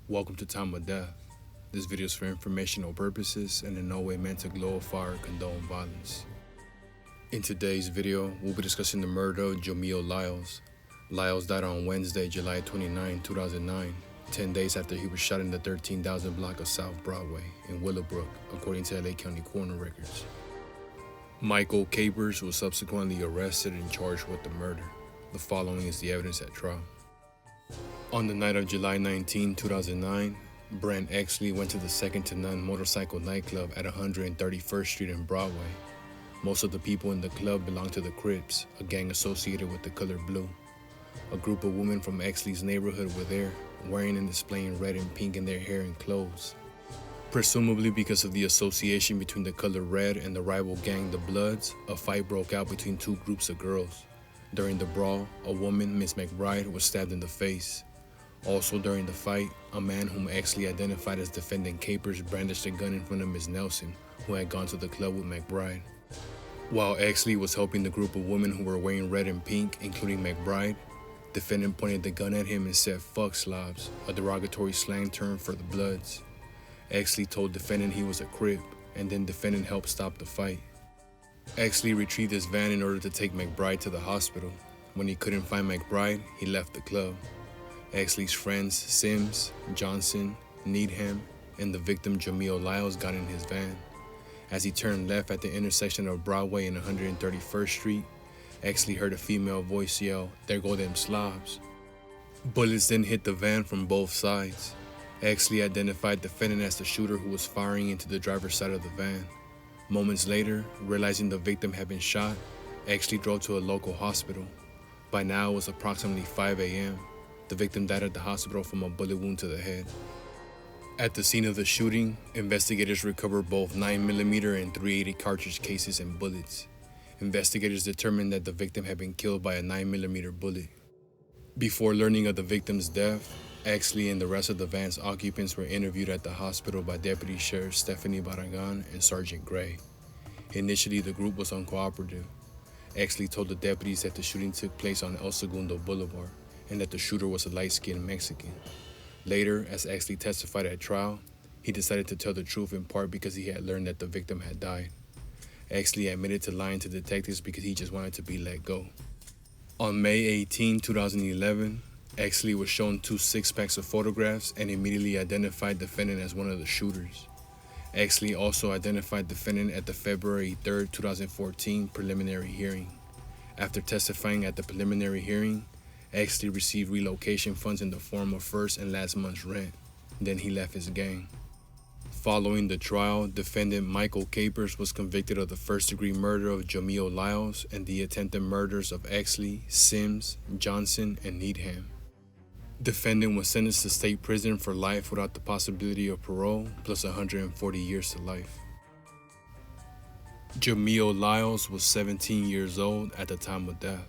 Welcome to Time of Death. This video is for informational purposes and in no way meant to glorify or condone violence. In today's video, we'll be discussing the murder of Jamil Lyles. Lyles died on Wednesday, July 29, 2009, 10 days after he was shot in the 13,000 block of South Broadway in Willowbrook, according to LA County coroner records. Michael Capers was subsequently arrested and charged with the murder. The following is the evidence at trial. On the night of July 19, 2009, Brent Exley went to the Second to None motorcycle nightclub at 131st Street and Broadway. Most of the people in the club belonged to the Crips, a gang associated with the color blue. A group of women from Exley's neighborhood were there, wearing and displaying red and pink in their hair and clothes. Presumably because of the association between the color red and the rival gang the Bloods, a fight broke out between two groups of girls. During the brawl, a woman, Miss McBride, was stabbed in the face. Also during the fight, a man whom Exley identified as defendant Capers brandished a gun in front of Ms. Nelson, who had gone to the club with McBride. While Exley was helping the group of women who were wearing red and pink, including McBride, defendant pointed the gun at him and said "fuck slobs," a derogatory slang term for the Bloods. Exley told defendant he was a Crip, and then defendant helped stop the fight. Exley retrieved his van in order to take McBride to the hospital. When he couldn't find McBride, he left the club. Exley's friends Sims, Johnson, Needham, and the victim Jamil Lyles got in his van. As he turned left at the intersection of Broadway and 131st Street, Exley heard a female voice yell, "There go them slobs." Bullets then hit the van from both sides. Exley identified defendant as the shooter who was firing into the driver's side of the van. Moments later, realizing the victim had been shot, Exley drove to a local hospital. By now, it was approximately 5 a.m. The victim died at the hospital from a bullet wound to the head. At the scene of the shooting, investigators recovered both 9mm and .380 cartridge cases and bullets. Investigators determined that the victim had been killed by a 9mm bullet. Before learning of the victim's death, Exley and the rest of the van's occupants were interviewed at the hospital by Deputy Sheriff Stephanie Barragan and Sergeant Gray. Initially, the group was uncooperative. Exley told the deputies that the shooting took place on El Segundo Boulevard, and that the shooter was a light-skinned Mexican. Later, as Exley testified at trial, he decided to tell the truth in part because he had learned that the victim had died. Exley admitted to lying to detectives because he just wanted to be let go. On May 18, 2011, Exley was shown 2 six-packs of photographs and immediately identified defendant as one of the shooters. Exley also identified defendant at the February 3, 2014 preliminary hearing. After testifying at the preliminary hearing, Exley received relocation funds in the form of first and last month's rent. Then he left his gang. Following the trial, defendant Michael Capers was convicted of the first-degree murder of Jamil Lyles and the attempted murders of Exley, Sims, Johnson, and Needham. Defendant was sentenced to state prison for life without the possibility of parole, plus 140 years to life. Jamil Lyles was 17 years old at the time of death.